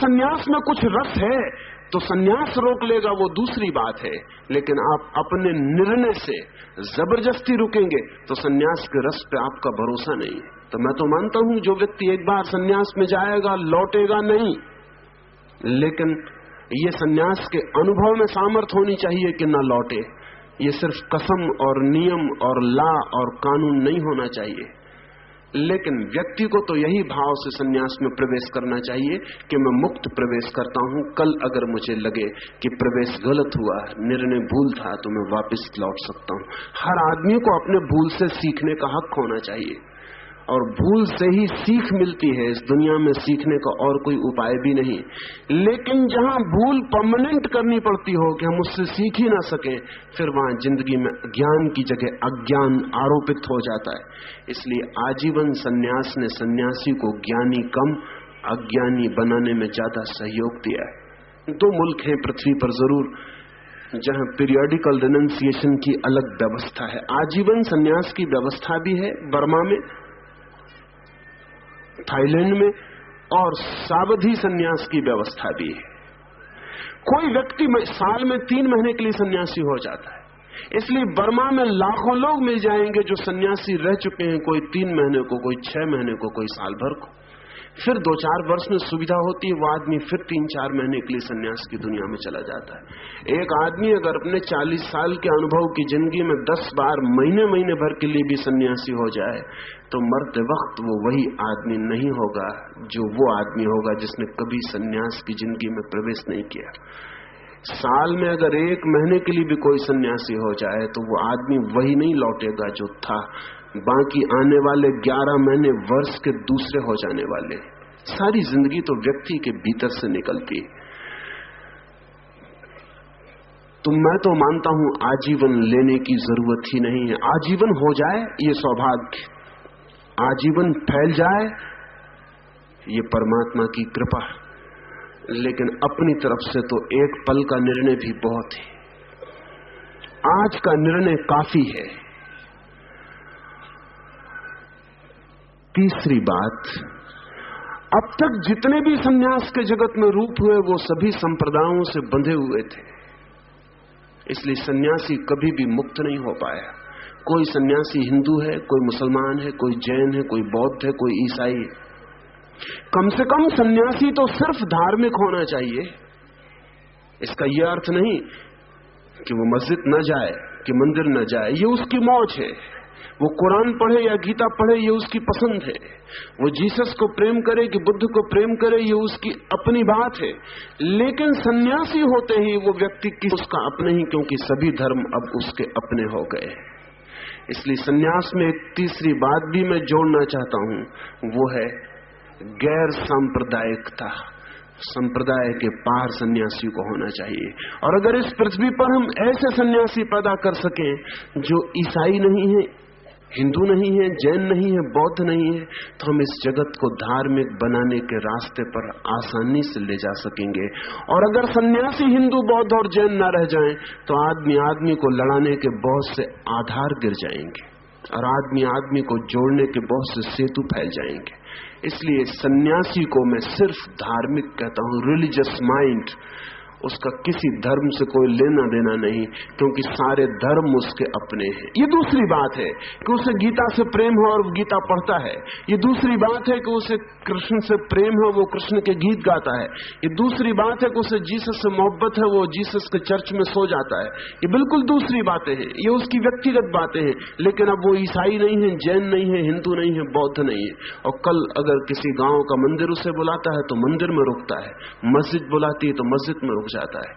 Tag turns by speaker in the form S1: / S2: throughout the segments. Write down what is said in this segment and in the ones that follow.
S1: सन्यास में कुछ रस है तो सन्यास रोक लेगा, वो दूसरी बात है। लेकिन आप अपने निर्णय से जबरदस्ती रुकेंगे तो सन्यास के रस पे आपका भरोसा नहीं है। तो मैं तो मानता हूं जो व्यक्ति एक बार सन्यास में जाएगा लौटेगा नहीं, लेकिन ये सन्यास के अनुभव में सामर्थ्य होनी चाहिए कि न लौटे। ये सिर्फ कसम और नियम और ला और कानून नहीं होना चाहिए। लेकिन व्यक्ति को तो यही भाव से सन्यास में प्रवेश करना चाहिए कि मैं मुक्त प्रवेश करता हूं, कल अगर मुझे लगे कि प्रवेश गलत हुआ, निर्णय भूल था, तो मैं वापस लौट सकता हूं। हर आदमी को अपने भूल से सीखने का हक होना चाहिए और भूल से ही सीख मिलती है। इस दुनिया में सीखने का और कोई उपाय भी नहीं। लेकिन जहां भूल परमानेंट करनी पड़ती हो कि हम उससे सीख ही ना सके, फिर वहां जिंदगी में ज्ञान की जगह अज्ञान आरोपित हो जाता है। इसलिए आजीवन सन्यास ने सन्यासी को ज्ञानी कम अज्ञानी बनाने में ज्यादा सहयोग दिया है। 2 मुल्क हैं पृथ्वी पर जरूर जहां पीरियोडिकल रिनंसिएशन की अलग व्यवस्था है। आजीवन सन्यास की व्यवस्था भी है, बर्मा में, थाईलैंड में, और सावधि सन्यास की व्यवस्था भी है। कोई व्यक्ति साल में 3 महीने के लिए सन्यासी हो जाता है। इसलिए बर्मा में लाखों लोग मिल जाएंगे जो सन्यासी रह चुके हैं, कोई 3 महीने को, कोई 6 महीने को, कोई साल भर को। फिर 2-4 वर्ष में सुविधा होती है, वो आदमी फिर 3-4 महीने के लिए सन्यास की दुनिया में चला जाता है। एक आदमी अगर अपने 40 साल के अनुभव की जिंदगी में 10 बार महीने भर के लिए भी सन्यासी हो जाए तो मरते वक्त वो वही आदमी नहीं होगा जो वो आदमी होगा जिसने कभी सन्यास की जिंदगी में प्रवेश नहीं किया। साल में अगर 1 महीने के लिए भी कोई सन्यासी हो जाए तो वो आदमी वही नहीं लौटेगा जो था। बाकी आने वाले 11 महीने वर्ष के दूसरे हो जाने वाले। सारी जिंदगी तो व्यक्ति के भीतर से निकलती है। तो मैं तो मानता हूं आजीवन लेने की जरूरत ही नहीं है। आजीवन हो जाए ये सौभाग्य, आजीवन फैल जाए ये परमात्मा की कृपा, लेकिन अपनी तरफ से तो एक पल का निर्णय भी बहुत है। आज का निर्णय काफी है। तीसरी बात, अब तक जितने भी सन्यास के जगत में रूप हुए वो सभी संप्रदायों से बंधे हुए थे, इसलिए सन्यासी कभी भी मुक्त नहीं हो पाया। कोई सन्यासी हिंदू है, कोई मुसलमान है, कोई जैन है, कोई बौद्ध है, कोई ईसाई है। कम से कम सन्यासी तो सिर्फ धार्मिक होना चाहिए। इसका यह अर्थ नहीं कि वो मस्जिद न जाए, कि मंदिर न जाए, ये उसकी मौज है। वो कुरान पढ़े या गीता पढ़े ये उसकी पसंद है। वो जीसस को प्रेम करे कि बुद्ध को प्रेम करे ये उसकी अपनी बात है। लेकिन सन्यासी होते ही वो व्यक्ति की उसका अपने ही, क्योंकि सभी धर्म अब उसके अपने हो गए। इसलिए सन्यास में एक तीसरी बात भी मैं जोड़ना चाहता हूं, वो है गैर सांप्रदायिकता। संप्रदाय के पार सन्यासी को होना चाहिए। और अगर इस पृथ्वी पर हम ऐसे सन्यासी पैदा कर सकें जो ईसाई नहीं है, हिंदू नहीं है, जैन नहीं है, बौद्ध नहीं है, तो हम इस जगत को धार्मिक बनाने के रास्ते पर आसानी से ले जा सकेंगे। और अगर सन्यासी हिंदू, बौद्ध और जैन न रह जाएं, तो आदमी आदमी को लड़ाने के बहुत से आधार गिर जाएंगे और आदमी आदमी को जोड़ने के बहुत से सेतु फैल जाएंगे। इसलिए सन्यासी को मैं सिर्फ धार्मिक कहता हूं, रिलीजियस माइंड। उसका किसी धर्म से कोई लेना देना नहीं, क्योंकि सारे धर्म उसके अपने हैं। ये दूसरी बात है कि उसे गीता से प्रेम है और गीता पढ़ता है। ये दूसरी बात है कि उसे कृष्ण से प्रेम है, वो कृष्ण के गीत गाता है। ये दूसरी बात है कि उसे जीसस से मोहब्बत है, वो जीसस के चर्च में सो जाता है। ये बिल्कुल दूसरी बातें हैं, ये उसकी व्यक्तिगत बातें हैं। लेकिन अब वो ईसाई नहीं है, जैन नहीं है, हिंदू नहीं है, बौद्ध नहीं है। और कल अगर किसी गांव का मंदिर उसे बुलाता है तो मंदिर में रुकता है, मस्जिद बुलाती है तो मस्जिद में रुक जाता है,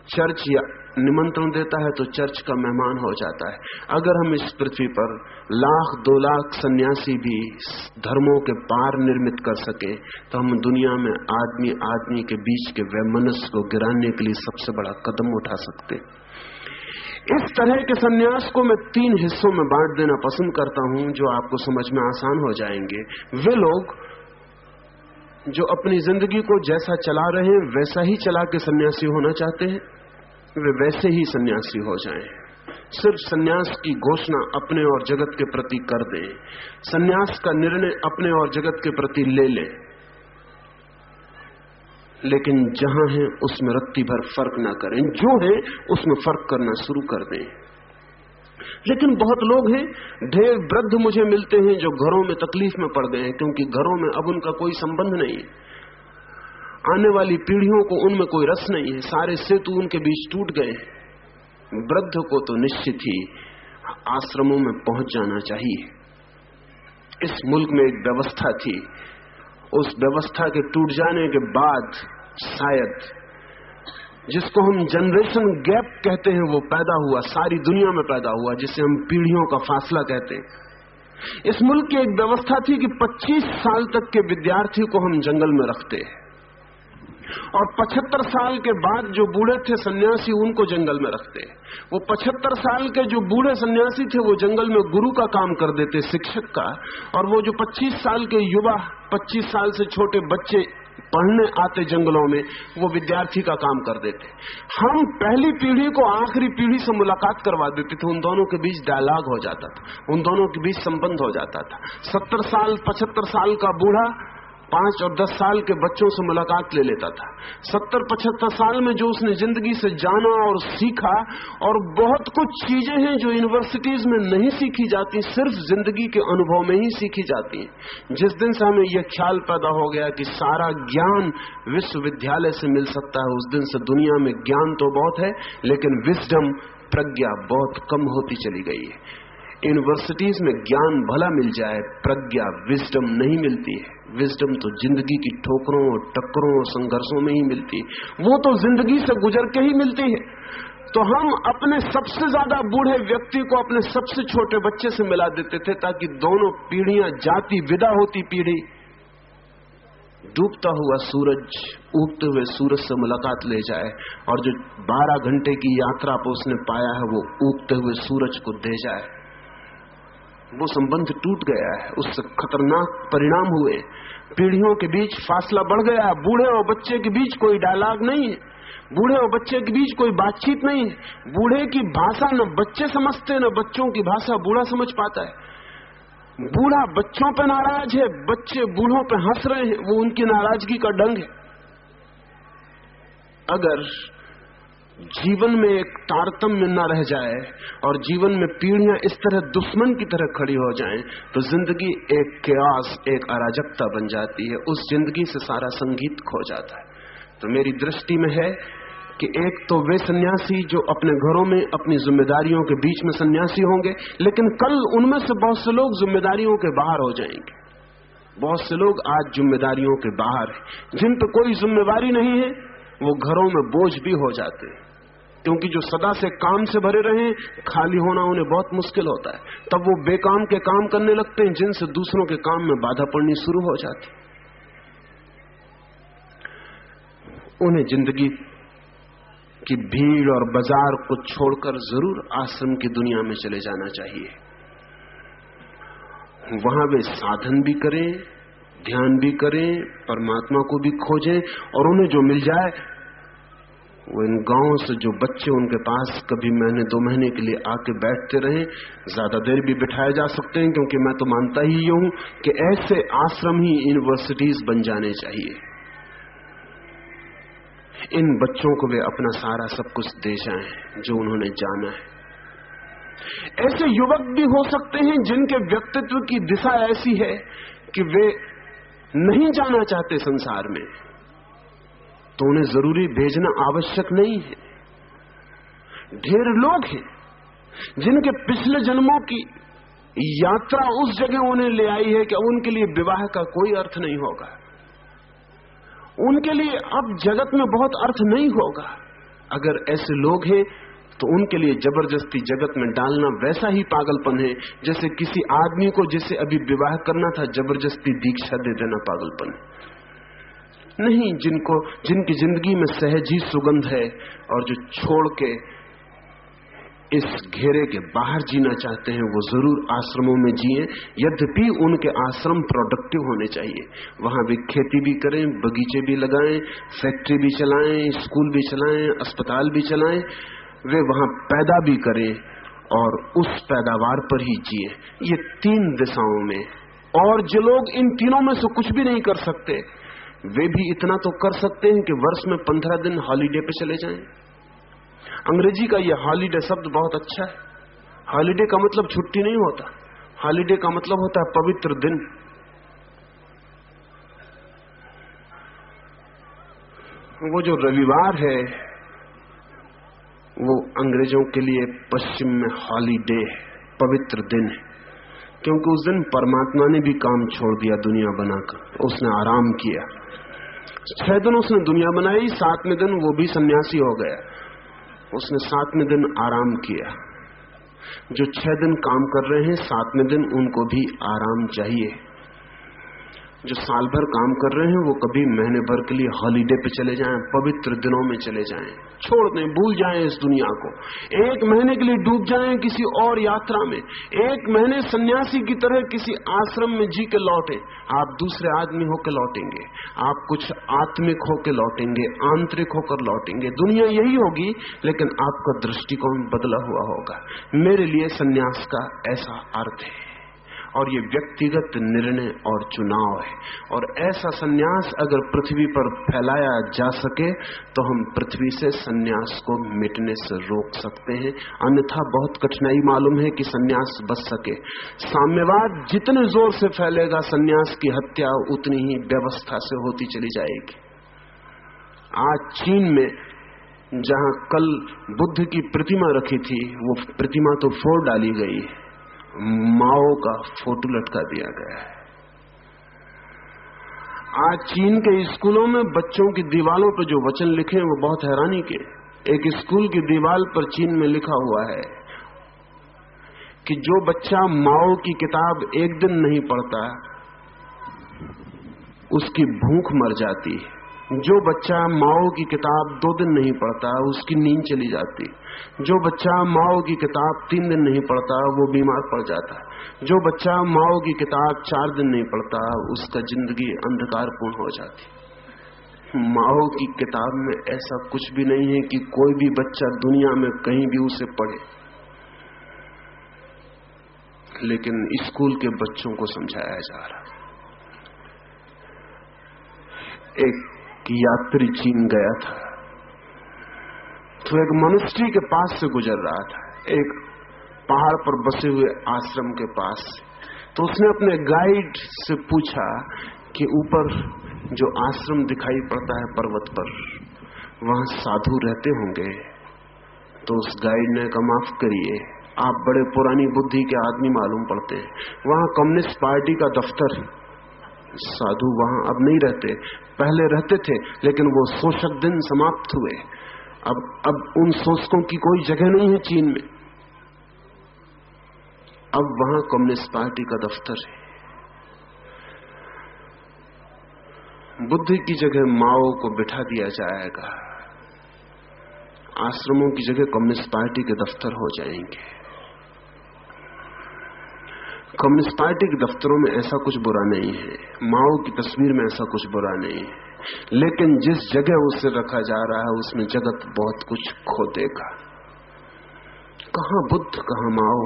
S1: चर्च या निमंत्रण देता है तो चर्च का मेहमान हो जाता है। अगर हम इस पृथ्वी पर 1,00,000-2 लाख सन्यासी भी धर्मों के पार निर्मित कर सके तो हम दुनिया में आदमी आदमी के बीच के वैमनस्य को गिराने के लिए सबसे बड़ा कदम उठा सकते। इस तरह के सन्यास को मैं 3 हिस्सों में बांट देना पसंद करता हूं जो आपको समझ में आसान हो जाएंगे। वे लोग जो अपनी जिंदगी को जैसा चला रहे हैं वैसा ही चला के सन्यासी होना चाहते हैं, वे वैसे ही सन्यासी हो जाएं। सिर्फ सन्यास की घोषणा अपने और जगत के प्रति कर दें, सन्यास का निर्णय अपने और जगत के प्रति ले लें। लेकिन जहां है उसमें रत्ती भर फर्क ना करें, जो है उसमें फर्क करना शुरू कर दें। लेकिन बहुत लोग हैं, ढेर वृद्ध मुझे मिलते हैं जो घरों में तकलीफ में पड़ गए हैं, क्योंकि घरों में अब उनका कोई संबंध नहीं है, आने वाली पीढ़ियों को उनमें कोई रस नहीं है, सारे सेतु उनके बीच टूट गए हैं। वृद्ध को तो निश्चित ही आश्रमों में पहुंच जाना चाहिए। इस मुल्क में एक व्यवस्था थी, उस व्यवस्था के टूट जाने के बाद शायद जिसको हम जनरेशन गैप कहते हैं वो पैदा हुआ, सारी दुनिया में पैदा हुआ, जिसे हम पीढ़ियों का फासला कहते हैं। इस मुल्क की एक व्यवस्था थी कि 25 साल तक के विद्यार्थी को हम जंगल में रखते हैं और 75 साल के बाद जो बूढ़े थे सन्यासी उनको जंगल में रखते। वो 75 साल के जो बूढ़े सन्यासी थे वो जंगल में गुरु का काम कर देते, शिक्षक का, और वो जो 25 साल के युवा, 25 साल से छोटे बच्चे पढ़ने आते जंगलों में, वो विद्यार्थी का काम कर देते। हम पहली पीढ़ी को आखिरी पीढ़ी से मुलाकात करवा देते थे, उन दोनों के बीच डायलॉग हो जाता था, उन दोनों के बीच संबंध हो जाता था। 70 साल 75 साल का बूढ़ा 5 और 10 साल के बच्चों से मुलाकात ले लेता था। 70-75 साल में जो उसने जिंदगी से जाना और सीखा, और बहुत कुछ चीजें हैं जो यूनिवर्सिटीज में नहीं सीखी जाती, सिर्फ जिंदगी के अनुभव में ही सीखी जाती हैं। जिस दिन से हमें यह ख्याल पैदा हो गया कि सारा ज्ञान विश्वविद्यालय से मिल सकता है, उस दिन से दुनिया में ज्ञान तो बहुत है, लेकिन विजडम, प्रज्ञा बहुत कम होती चली गई है। यूनिवर्सिटीज में ज्ञान भला मिल जाए, प्रज्ञा, विजडम नहीं मिलती है। विजडम तो जिंदगी की ठोकरों और टक्करों और संघर्षों में ही मिलती है, वो तो जिंदगी से गुजर के ही मिलती है। तो हम अपने सबसे ज्यादा बूढ़े व्यक्ति को अपने सबसे छोटे बच्चे से मिला देते थे, ताकि दोनों पीढ़ियां जाती, विदा होती पीढ़ी डूबता हुआ सूरज उगते हुए सूरज से मुलाकात ले जाए, और जो 12 घंटे की यात्रा पर उसने पाया है वो उगते हुए सूरज को दे जाए। वो संबंध टूट गया है, उससे खतरनाक परिणाम हुए, पीढ़ियों के बीच फासला बढ़ गया। बूढ़े और बच्चे के बीच कोई डायलॉग नहीं है, बूढ़े और बच्चे के बीच कोई बातचीत नहीं है। बूढ़े की भाषा न बच्चे समझते, न बच्चों की भाषा बूढ़ा समझ पाता है। बूढ़ा बच्चों पे नाराज है, बच्चे बूढ़ों पे हंस रहे हैं, वो उनकी नाराजगी का ढंग है। अगर जीवन में एक तारतम्य न रह जाए और जीवन में पीढ़ियां इस तरह दुश्मन की तरह खड़ी हो जाएं, तो जिंदगी एक केओस, एक अराजकता बन जाती है। उस जिंदगी से सारा संगीत खो जाता है। तो मेरी दृष्टि में है कि एक तो वे सन्यासी जो अपने घरों में अपनी जिम्मेदारियों के बीच में सन्यासी होंगे, लेकिन कल उनमें से बहुत से लोग जिम्मेदारियों के बाहर हो जाएंगे। बहुत से लोग आज जिम्मेदारियों के बाहर हैं, जिन पर कोई जिम्मेवारी नहीं है, वो घरों में बोझ भी हो जाते हैं, क्योंकि जो सदा से काम से भरे रहे, खाली होना उन्हें बहुत मुश्किल होता है। तब वो बेकाम के काम करने लगते हैं, जिनसे दूसरों के काम में बाधा पड़नी शुरू हो जाती। उन्हें जिंदगी की भीड़ और बाजार को छोड़कर जरूर आश्रम की दुनिया में चले जाना चाहिए। वहां वे साधन भी करें, ध्यान भी करें, परमात्मा को भी खोजें, और उन्हें जो मिल जाए वो इन गांवों से जो बच्चे उनके पास कभी महीने 2 महीने के लिए आके बैठते रहे, ज्यादा देर भी बिठाए जा सकते हैं, क्योंकि मैं तो मानता ही ये हूं कि ऐसे आश्रम ही यूनिवर्सिटीज बन जाने चाहिए। इन बच्चों को वे अपना सारा सब कुछ दे जाएं जो उन्होंने जाना है। ऐसे युवक भी हो सकते हैं जिनके व्यक्तित्व की दिशा ऐसी है कि वे नहीं जाना चाहते संसार में, तो उन्हें जरूरी भेजना आवश्यक नहीं है। ढेर लोग हैं जिनके पिछले जन्मों की यात्रा उस जगह उन्हें ले आई है कि उनके लिए विवाह का कोई अर्थ नहीं होगा, उनके लिए अब जगत में बहुत अर्थ नहीं होगा। अगर ऐसे लोग हैं तो उनके लिए जबरदस्ती जगत में डालना वैसा ही पागलपन है जैसे किसी आदमी को जिसे अभी विवाह करना था जबरदस्ती दीक्षा दे देना पागलपन नहीं। जिनकी जिंदगी में सहज ही सुगंध है और जो छोड़ के इस घेरे के बाहर जीना चाहते हैं, वो जरूर आश्रमों में जिए। यद्यपि उनके आश्रम प्रोडक्टिव होने चाहिए, वहां वे खेती भी करें, बगीचे भी लगाएं, फैक्ट्री भी चलाएं, स्कूल भी चलाएं, अस्पताल भी चलाएं, वे वहां पैदा भी करें और उस पैदावार पर ही जिए। ये 3 दिशाओं में। और जो लोग इन तीनों में से कुछ भी नहीं कर सकते, वे भी इतना तो कर सकते हैं कि वर्ष में 15 दिन हॉलीडे पे चले जाएं। अंग्रेजी का यह हॉलीडे शब्द बहुत अच्छा है। हॉलीडे का मतलब छुट्टी नहीं होता, हॉलीडे का मतलब होता है पवित्र दिन। वो जो रविवार है वो अंग्रेजों के लिए पश्चिम में हॉलीडे, पवित्र दिन है, क्योंकि उस दिन परमात्मा ने भी काम छोड़ दिया दुनिया बनाकर, उसने आराम किया। 6 दिन उसने दुनिया बनाई, 7वें दिन वो भी सन्यासी हो गया, उसने 7वें दिन आराम किया। जो 6 दिन काम कर रहे हैं 7वें दिन उनको भी आराम चाहिए। जो साल भर काम कर रहे हैं वो कभी महीने भर के लिए हॉलीडे पे चले जाएं, पवित्र दिनों में चले जाएं, छोड़ दें, भूल जाएं इस दुनिया को। 1 महीने के लिए डूब जाएं किसी और यात्रा में, 1 महीने सन्यासी की तरह किसी आश्रम में जी के लौटें। आप दूसरे आदमी होकर लौटेंगे, आप कुछ आत्मिक होकर लौटेंगे, आंतरिक होकर लौटेंगे। दुनिया यही होगी लेकिन आपका दृष्टिकोण बदला हुआ होगा। मेरे लिए सन्यास का ऐसा अर्थ है, और ये व्यक्तिगत निर्णय और चुनाव है। और ऐसा सन्यास अगर पृथ्वी पर फैलाया जा सके तो हम पृथ्वी से सन्यास को मिटने से रोक सकते हैं, अन्यथा बहुत कठिनाई मालूम है कि सन्यास बच सके। साम्यवाद जितने जोर से फैलेगा सन्यास की हत्या उतनी ही व्यवस्था से होती चली जाएगी। आज चीन में जहां कल बुद्ध की प्रतिमा रखी थी वो प्रतिमा तो फोड़ डाली गई, माओ का फोटो लटका दिया गया है। आज चीन के स्कूलों में बच्चों की दीवारों पर जो वचन लिखे हैं वो बहुत हैरानी के। एक स्कूल की दीवार पर चीन में लिखा हुआ है कि जो बच्चा माओ की किताब एक दिन नहीं पढ़ता उसकी भूख मर जाती है, जो बच्चा माओ की किताब 2 दिन नहीं पढ़ता उसकी नींद चली जाती, जो बच्चा माओ की किताब 3 दिन नहीं पढ़ता वो बीमार पड़ जाता, जो बच्चा माओ की किताब 4 दिन नहीं पढ़ता उसका जिंदगी अंधकारपूर्ण हो जाती। माओ की किताब में ऐसा कुछ भी नहीं है कि कोई भी बच्चा दुनिया में कहीं भी उसे पढ़े, लेकिन स्कूल के बच्चों को समझाया जा रहा। एक यात्री चीन गया था तो एक मॉनेस्ट्री के पास से गुजर रहा था, एक पहाड़ पर बसे हुए आश्रम के पास। तो उसने अपने गाइड से पूछा कि ऊपर जो आश्रम दिखाई पड़ता है पर्वत पर वहां साधु रहते होंगे? तो उस गाइड ने कहा माफ करिए, आप बड़े पुरानी बुद्धि के आदमी मालूम पड़ते हैं, वहां कम्युनिस्ट पार्टी का दफ्तर, साधु वहां अब नहीं रहते, पहले रहते थे लेकिन वो शोषक दिन समाप्त हुए, अब उन शोषकों की कोई जगह नहीं है चीन में, अब वहां कम्युनिस्ट पार्टी का दफ्तर है। बुद्ध की जगह माओ को बिठा दिया जाएगा, आश्रमों की जगह कम्युनिस्ट पार्टी के दफ्तर हो जाएंगे। कम्युनिस्ट पार्टी के दफ्तरों में ऐसा कुछ बुरा नहीं है, माओ की तस्वीर में ऐसा कुछ बुरा नहीं है, लेकिन जिस जगह उसे रखा जा रहा है उसमें जगत बहुत कुछ खो देगा। कहां बुद्ध, कहां माओ,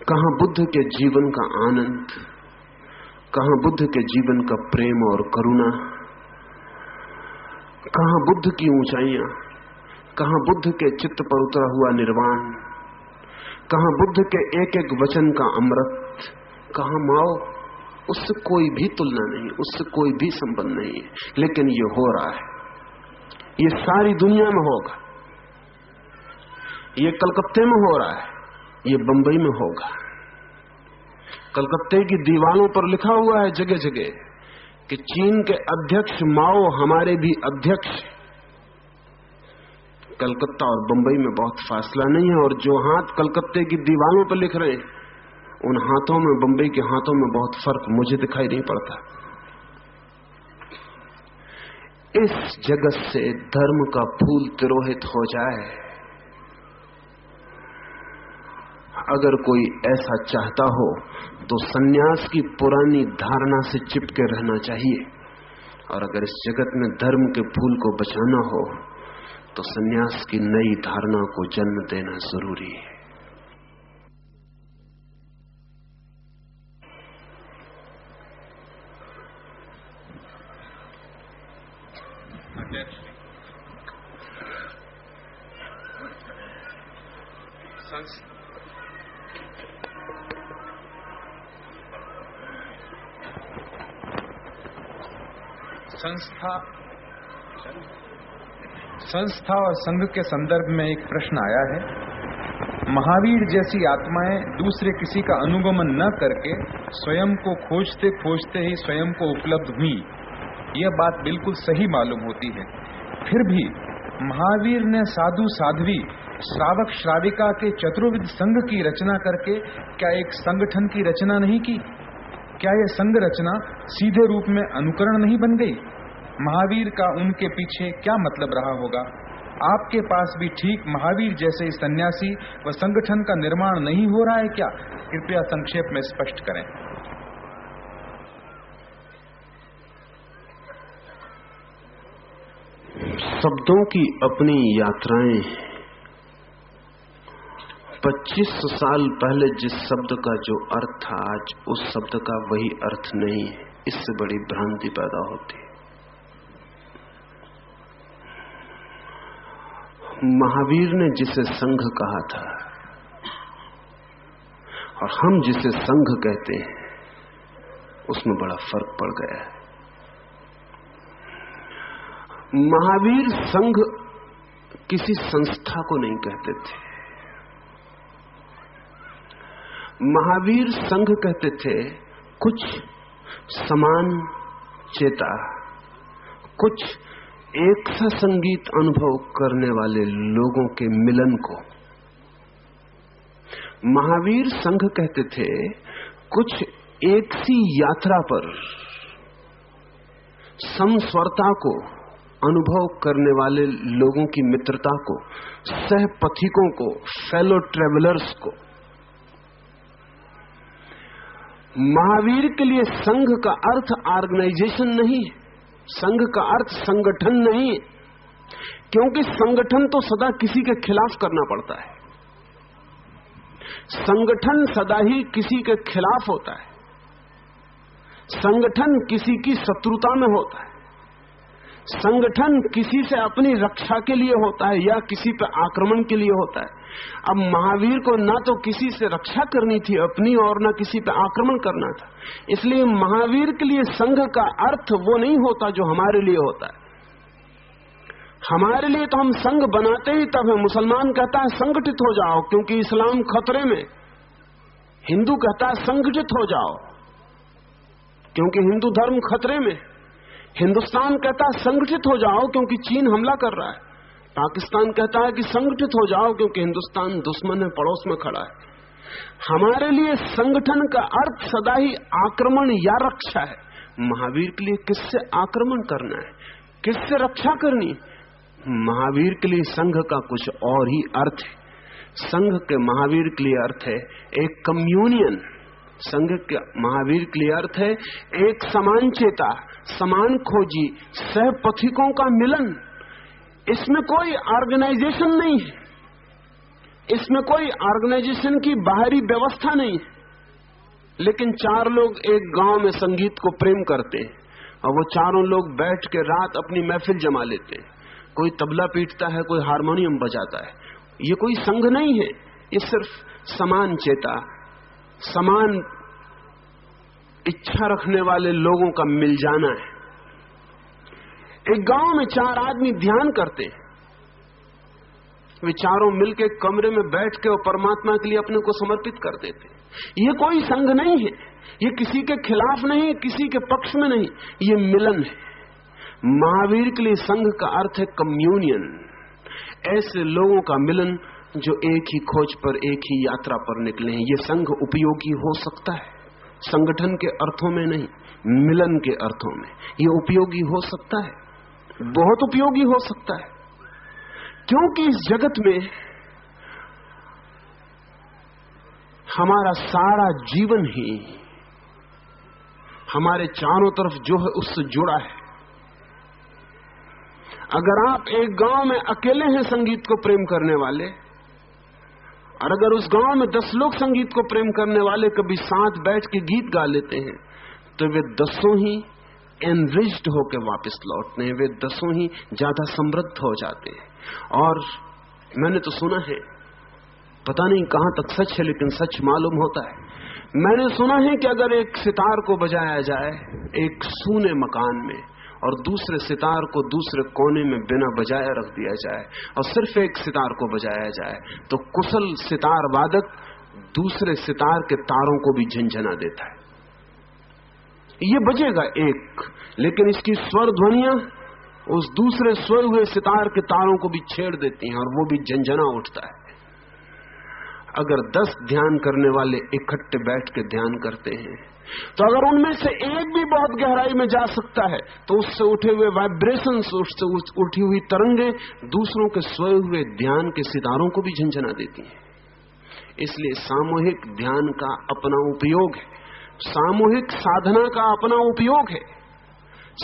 S1: कहां बुद्ध के जीवन का आनंद, कहां बुद्ध के जीवन का प्रेम और करुणा, कहां बुद्ध की ऊंचाइयां, कहां बुद्ध के चित्त पर उतरा हुआ निर्वाण, कहां बुद्ध के एक एक वचन का अमृत, कहां माओ। उससे कोई भी तुलना नहीं, उससे कोई भी संबंध नहीं है, लेकिन ये हो रहा है, ये सारी दुनिया में होगा, ये कलकत्ते में हो रहा है, ये बंबई में होगा। कलकत्ते की दीवारों पर लिखा हुआ है जगह जगह कि चीन के अध्यक्ष माओ हमारे भी अध्यक्ष। कलकत्ता और बंबई में बहुत फासला नहीं है, और जो हाथ कलकत्ते की दीवारों पर लिख रहे हैं उन हाथों में बंबई के हाथों में बहुत फर्क मुझे दिखाई नहीं पड़ता। इस जगत से धर्म का फूल तिरोहित हो जाए, अगर कोई ऐसा चाहता हो तो सन्यास की पुरानी धारणा से चिपके रहना चाहिए, और अगर इस जगत में धर्म के फूल को बचाना हो तो सन्यास की नई धारणा को जन्म देना जरूरी है।
S2: संस्था और संघ के संदर्भ में एक प्रश्न आया है। महावीर जैसी आत्माएं दूसरे किसी का अनुगमन न करके स्वयं को खोजते खोजते ही स्वयं को उपलब्ध हुई, यह बात बिल्कुल सही मालूम होती है। फिर भी महावीर ने साधु साध्वी श्रावक श्राविका के चतुर्विध संघ की रचना करके क्या एक संगठन की रचना नहीं की? क्या यह संघ रचना सीधे रूप में अनुकरण नहीं बन गई? महावीर का उनके पीछे क्या मतलब रहा होगा? आपके पास भी ठीक महावीर जैसे सन्यासी व संगठन का निर्माण नहीं हो रहा है क्या? कृपया संक्षेप में स्पष्ट करें।
S1: शब्दों की अपनी यात्राएं 25 साल पहले जिस शब्द का जो अर्थ था, आज उस शब्द का वही अर्थ नहीं है। इससे बड़ी भ्रांति पैदा होती है। महावीर ने जिसे संघ कहा था और हम जिसे संघ कहते हैं, उसमें बड़ा फर्क पड़ गया है। महावीर संघ किसी संस्था को नहीं कहते थे। महावीर संघ कहते थे कुछ समान चेता, कुछ एक सा संगीत अनुभव करने वाले लोगों के मिलन को। महावीर संघ कहते थे कुछ एक सी यात्रा पर समस्वरता को अनुभव करने वाले लोगों की मित्रता को, सहपथिकों को, फेलो ट्रेवलर्स को। महावीर के लिए संघ का अर्थ ऑर्गेनाइजेशन नहीं है, संघ का अर्थ संगठन नहीं है, क्योंकि संगठन तो सदा किसी के खिलाफ करना पड़ता है। संगठन सदा ही किसी के खिलाफ होता है। संगठन किसी की शत्रुता में होता है। संगठन किसी से अपनी रक्षा के लिए होता है या किसी पर आक्रमण के लिए होता है। अब महावीर को ना तो किसी से रक्षा करनी थी अपनी और ना किसी पर आक्रमण करना था, इसलिए महावीर के लिए संघ का अर्थ वो नहीं होता जो हमारे लिए होता है। हमारे लिए तो हम संघ बनाते ही तब है। मुसलमान कहता है संगठित हो जाओ क्योंकि इस्लाम खतरे में। हिंदू कहता है संगठित हो जाओ क्योंकि हिंदू धर्म खतरे में। हिंदुस्तान कहता है संगठित हो जाओ क्योंकि चीन हमला कर रहा है। पाकिस्तान कहता है कि संगठित हो जाओ क्योंकि हिंदुस्तान दुश्मन है, पड़ोस में खड़ा है। हमारे लिए संगठन का अर्थ सदा ही आक्रमण या रक्षा है। महावीर के लिए किससे आक्रमण करना है, किससे रक्षा करनी? महावीर के लिए संघ का कुछ और ही अर्थ है। संघ के महावीर के लिए अर्थ है एक कम्युनियन। संघ के महावीर के लिए अर्थ है एक समान चेता, समान खोजी, सहपथिकों का मिलन। इसमें कोई ऑर्गेनाइजेशन नहीं है, इसमें कोई ऑर्गेनाइजेशन की बाहरी व्यवस्था नहीं है। लेकिन चार लोग एक गांव में संगीत को प्रेम करते हैं और वो चारों लोग बैठ के रात अपनी महफिल जमा लेते हैं। कोई तबला पीटता है, कोई हारमोनियम बजाता है। ये कोई संघ नहीं है, ये सिर्फ समान चेता, समान इच्छा रखने वाले लोगों का मिल जाना है। एक गांव में चार आदमी ध्यान करते हैं, वे चारों मिलकर कमरे में बैठ के और परमात्मा के लिए अपने को समर्पित कर देते हैं। ये कोई संघ नहीं है, ये किसी के खिलाफ नहीं, किसी के पक्ष में नहीं, ये मिलन है। महावीर के लिए संघ का अर्थ है कम्युनियन, ऐसे लोगों का मिलन जो एक ही खोज पर, एक ही यात्रा पर निकले हैं। ये संघ उपयोगी हो सकता है, संगठन के अर्थों में नहीं, मिलन के अर्थों में ये उपयोगी हो सकता है, बहुत उपयोगी हो सकता है। क्योंकि इस जगत में हमारा सारा जीवन ही हमारे चारों तरफ जो है उससे जुड़ा है। अगर आप एक गांव में अकेले हैं संगीत को प्रेम करने वाले, और अगर उस गांव में 10 लोग संगीत को प्रेम करने वाले कभी साथ बैठ के गीत गा लेते हैं, तो वे 10 ही एनरिच्ड होकर वापस लौटते हैं, वे दसों ही ज्यादा समृद्ध हो जाते हैं। और मैंने तो सुना है, पता नहीं कहां तक सच है, लेकिन सच मालूम होता है, मैंने सुना है कि अगर एक सितार को बजाया जाए एक सूने मकान में और दूसरे सितार को दूसरे कोने में बिना बजाए रख दिया जाए और सिर्फ एक सितार को बजाया जाए, तो कुशल सितार वादक दूसरे सितार के तारों को भी झंझना देता है। ये बजेगा एक, लेकिन इसकी स्वर ध्वनियां उस दूसरे सोए हुए सितार के तारों को भी छेड़ देती हैं और वो भी झंझना उठता है। अगर 10 ध्यान करने वाले इकट्ठे बैठ के ध्यान करते हैं, तो अगर उनमें से एक भी बहुत गहराई में जा सकता है, तो उससे उठे हुए वाइब्रेशंस, उससे उठी हुई तरंगे दूसरों के सोए हुए ध्यान के सितारों को भी झंझना देती हैं। इसलिए सामूहिक ध्यान का अपना उपयोग है, सामूहिक साधना का अपना उपयोग है,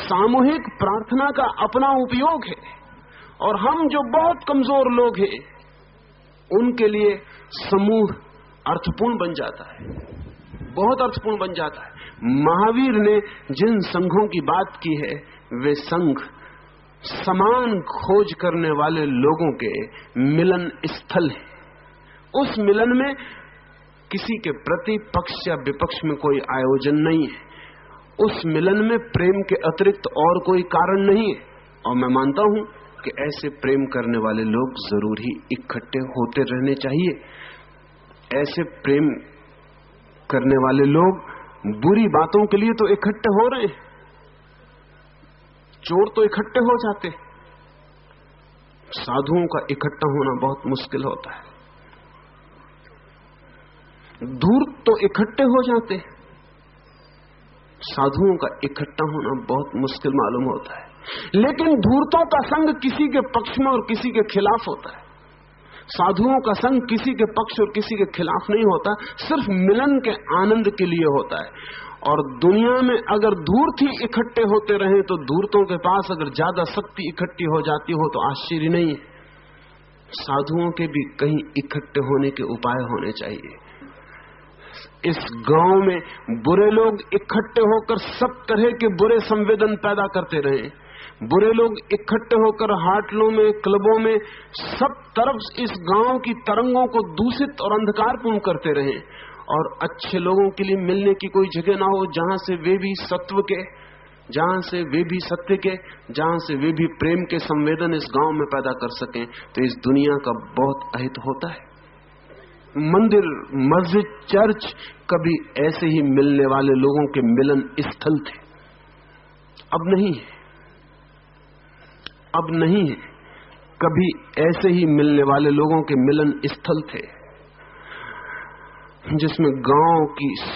S1: सामूहिक प्रार्थना का अपना उपयोग है। और हम जो बहुत कमजोर लोग हैं, उनके लिए समूह अर्थपूर्ण बन जाता है, बहुत अर्थपूर्ण बन जाता है। महावीर ने जिन संघों की बात की है, वे संघ समान खोज करने वाले लोगों के मिलन स्थल है। उस मिलन में किसी के प्रति पक्ष या विपक्ष में कोई आयोजन नहीं है, उस मिलन में प्रेम के अतिरिक्त और कोई कारण नहीं है। और मैं मानता हूं कि ऐसे प्रेम करने वाले लोग जरूर ही इकट्ठे होते रहने चाहिए। ऐसे प्रेम करने वाले लोग बुरी बातों के लिए तो इकट्ठे हो रहे हैं, चोर तो इकट्ठे हो जाते, साधुओं का इकट्ठा होना बहुत मुश्किल होता है। धूर्त तो इकट्ठे हो जाते, साधुओं का इकट्ठा होना बहुत मुश्किल मालूम होता है। लेकिन धूर्तों का संग किसी के पक्ष में और किसी के खिलाफ होता है, साधुओं का संग किसी के पक्ष और किसी के खिलाफ नहीं होता, सिर्फ मिलन के आनंद के लिए होता है। और दुनिया में अगर धूर्त ही इकट्ठे होते रहे, तो धूर्तों के पास अगर ज्यादा शक्ति इकट्ठी हो जाती हो तो आश्चर्य नहीं है। साधुओं के भी कहीं इकट्ठे होने के उपाय होने चाहिए। इस गांव में बुरे लोग इकट्ठे होकर सब तरह के बुरे संवेदन पैदा करते रहे, बुरे लोग इकट्ठे होकर हाटलों में, क्लबों में सब तरफ इस गांव की तरंगों को दूषित और अंधकारपूर्ण करते रहे, और अच्छे लोगों के लिए मिलने की कोई जगह ना हो, जहां से वे भी सत्व के, जहां से वे भी सत्य के, जहां से वे भी प्रेम के संवेदन इस गांव में पैदा कर सकें, तो इस दुनिया का बहुत अहित होता है। मंदिर, मस्जिद, चर्च कभी ऐसे ही मिलने वाले लोगों के मिलन स्थल थे, अब नहीं है, अब नहीं है। कभी ऐसे ही मिलने वाले लोगों के मिलन स्थल थे, जिसमें गांव की